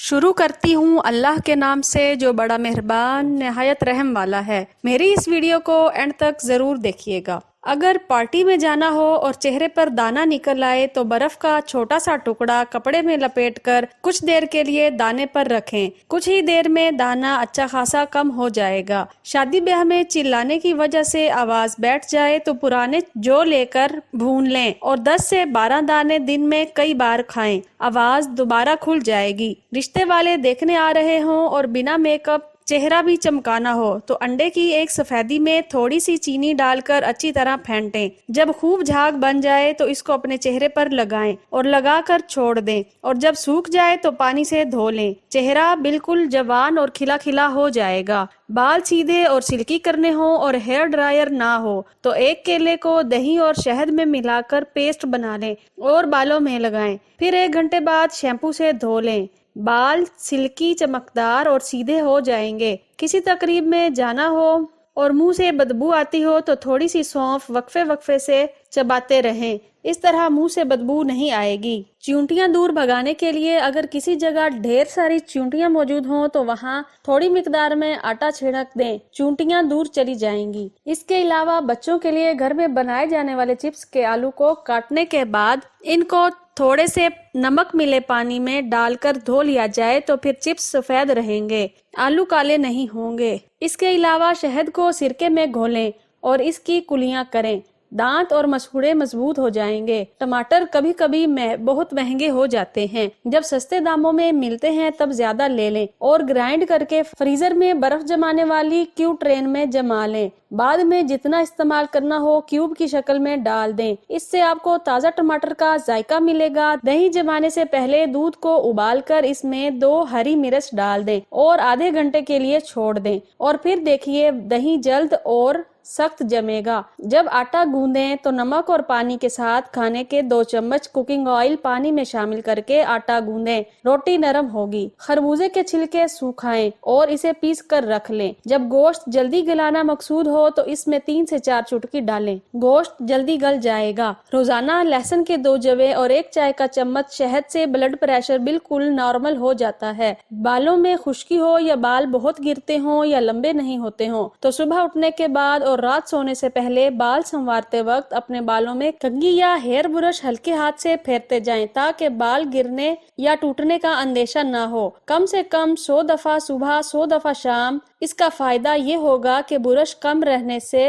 शुरू करती हूँ अल्लाह के नाम से जो बड़ा मेहरबान नहायत रहम वाला है। मेरी इस वीडियो को एंड तक ज़रूर देखिएगा। अगर पार्टी में जाना हो और चेहरे पर दाना निकल आए तो बर्फ का छोटा सा टुकड़ा कपड़े में लपेटकर कुछ देर के लिए दाने पर रखें। कुछ ही देर में दाना अच्छा खासा कम हो जाएगा। शादी ब्याह में चिल्लाने की वजह से आवाज बैठ जाए तो पुराने जौ लेकर भून लें और 10 से 12 दाने दिन में कई बार खाएं। आवाज दोबारा खुल जाएगी। रिश्ते वाले देखने आ रहे हों और बिना मेकअप चेहरा भी चमकाना हो तो अंडे की एक सफेदी में थोड़ी सी चीनी डालकर अच्छी तरह फेंटें। जब खूब झाग बन जाए तो इसको अपने चेहरे पर लगाएं और लगाकर छोड़ दें और जब सूख जाए तो पानी से धो लें। चेहरा बिल्कुल जवान और खिला खिला हो जाएगा। बाल सीधे और सिल्की करने हो और हेयर ड्रायर ना हो तो एक केले को दही और शहद में मिलाकर पेस्ट बना लें और बालों में लगाएं। फिर 1 घंटे बाद शैम्पू से धो लें। बाल सिल्की चमकदार और सीधे हो जाएंगे। किसी तकरीब में जाना हो और मुंह से बदबू आती हो तो थोड़ी सी सौंफ वक्फे वक्फे से चबाते रहें। इस तरह मुंह से बदबू नहीं आएगी। चींटियां दूर भगाने के लिए अगर किसी जगह ढेर सारी चींटियां मौजूद हों तो वहां थोड़ी मिकदार में आटा छिड़क दें। चींटियां दूर चली जाएंगी। इसके अलावा बच्चों के लिए घर में बनाए जाने वाले चिप्स के आलू को काटने के बाद इनको थोड़े से नमक मिले पानी में डालकर धो लिया जाए तो फिर चिप्स सफेद रहेंगे, आलू काले नहीं होंगे। इसके अलावा शहद को सिरके में घोलें और इसकी कुलियां करें। दांत और मसूड़े मजबूत हो जाएंगे। टमाटर कभी कभी बहुत महंगे हो जाते हैं। जब सस्ते दामों में मिलते हैं तब ज्यादा ले लें और ग्राइंड करके फ्रीजर में बर्फ जमाने वाली क्यूब ट्रेन में जमा लें। बाद में जितना इस्तेमाल करना हो क्यूब की शक्ल में डाल दें। इससे आपको ताज़ा टमाटर का जायका मिलेगा। दही जमाने से पहले दूध को उबालकर इसमें 2 हरी मिर्च डाल दें और आधे घंटे के लिए छोड़ दें और फिर देखिए दही जल्द और सख्त जमेगा। जब आटा गूंदें तो नमक और पानी के साथ खाने के 2 चम्मच कुकिंग ऑयल पानी में शामिल करके आटा गूंदें। रोटी नरम होगी। खरबूजे के छिलके सुखाएं और इसे पीस कर रख लें। जब गोश्त जल्दी गलाना मकसूद हो तो इसमें 3 से 4 चुटकी डालें। गोश्त जल्दी गल जाएगा। रोजाना लहसुन के 2 जवे और 1 चाय का चम्मच शहद से ब्लड प्रेशर बिल्कुल नॉर्मल हो जाता है। बालों में खुश्की हो या बाल बहुत गिरते हों या लंबे नहीं होते हों तो सुबह उठने के बाद और रात सोने से पहले बाल संवारते वक्त अपने बालों में कंघी या हेयर ब्रश हल्के हाथ से फेरते जाएं ताकि बाल गिरने या टूटने का अंदेशा न हो। कम से कम 100 दफा सुबह 100 दफा शाम। इसका फायदा ये होगा कि ब्रश कम रहने से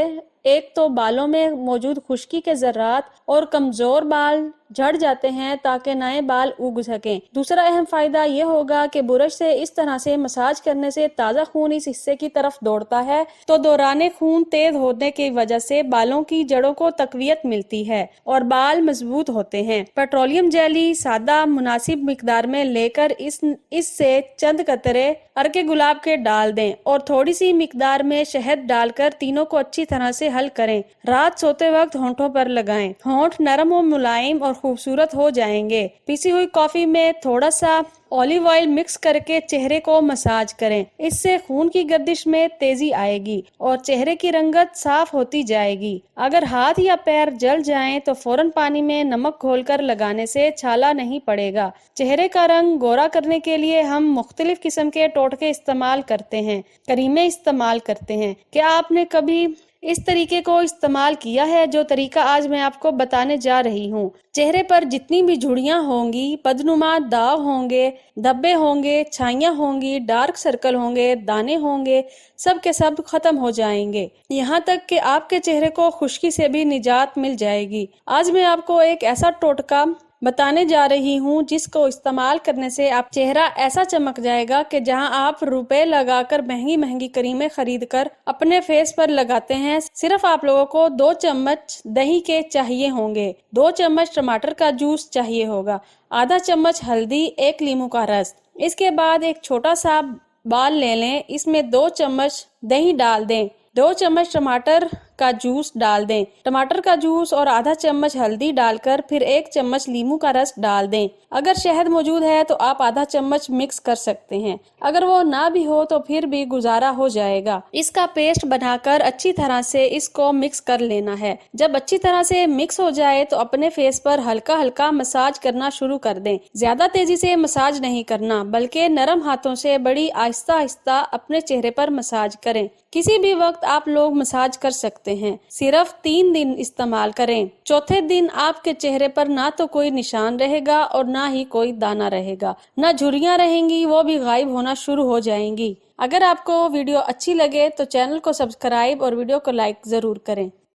एक तो बालों में मौजूद खुश्की के जर्रात और कमजोर बाल झड़ जाते हैं ताकि नए बाल उग सकें। दूसरा अहम फायदा ये होगा कि ब्रश से इस तरह से मसाज करने से ताज़ा खून इस हिस्से की तरफ दौड़ता है तो दौराने खून तेज होने की वजह से बालों की जड़ों को तकवीयत मिलती है और बाल मजबूत होते हैं। पेट्रोलियम जेली सादा मुनासिब मिकदार में लेकर इससे चंद कतरे अर्के गुलाब के डाल दें और थोड़ी सी मिकदार में शहद डालकर तीनों को अच्छी तरह से हल करें। रात सोते वक्त होंठों पर लगाएं। होंठ नरम और मुलायम और खूबसूरत हो जाएंगे। पीसी हुई कॉफी में थोड़ा सा ऑलिव ऑयल मिक्स करके चेहरे को मसाज करें। इससे खून की गर्दिश में तेजी आएगी और चेहरे की रंगत साफ होती जाएगी। अगर हाथ या पैर जल जाएं तो फौरन पानी में नमक घोलकर लगाने से छाला नहीं पड़ेगा। चेहरे का रंग गोरा करने के लिए हम मुख्तलिफ किस्म के टोटके इस्तेमाल करते हैं, करीमें इस्तेमाल करते हैं। क्या आपने कभी इस तरीके को इस्तेमाल किया है जो तरीका आज मैं आपको बताने जा रही हूँ? चेहरे पर जितनी भी झुर्रियां होंगी, बदनुमा दाग होंगे, धब्बे होंगे, छाइयां होंगी, डार्क सर्कल होंगे, दाने होंगे, सब के सब खत्म हो जाएंगे। यहाँ तक कि आपके चेहरे को खुश्की से भी निजात मिल जाएगी। आज मैं आपको एक ऐसा टोटका बताने जा रही हूँ जिसको इस्तेमाल करने से आप चेहरा ऐसा चमक जाएगा कि जहाँ आप रुपए लगाकर महंगी महंगी क्रीमें खरीद कर अपने फेस पर लगाते हैं, सिर्फ आप लोगों को 2 चम्मच दही के चाहिए होंगे, 2 चम्मच टमाटर का जूस चाहिए होगा, आधा चम्मच हल्दी, 1 लीमू का रस। इसके बाद एक छोटा सा बाल ले लें, इसमें 2 चम्मच दही डाल दें, 2 चम्मच टमाटर का जूस डाल दें। टमाटर का जूस और आधा चम्मच हल्दी डालकर फिर 1 चम्मच नींबू का रस डाल दें। अगर शहद मौजूद है तो आप आधा चम्मच मिक्स कर सकते हैं। अगर वो ना भी हो तो फिर भी गुजारा हो जाएगा। इसका पेस्ट बनाकर अच्छी तरह से इसको मिक्स कर लेना है। जब अच्छी तरह से मिक्स हो जाए तो अपने फेस पर हल्का हल्का मसाज करना शुरू कर दें। ज्यादा तेजी से मसाज नहीं करना, बल्कि नरम हाथों से बड़ी आहिस्ता आहिस्ता अपने चेहरे पर मसाज करें। किसी भी वक्त आप लोग मसाज कर सकते हैं। सिर्फ 3 दिन इस्तेमाल करें। चौथे दिन आपके चेहरे पर ना तो कोई निशान रहेगा और ना ही कोई दाना रहेगा, ना झुर्रियां रहेंगी, वो भी गायब होना शुरू हो जाएंगी। अगर आपको वीडियो अच्छी लगे तो चैनल को सब्सक्राइब और वीडियो को लाइक जरूर करें।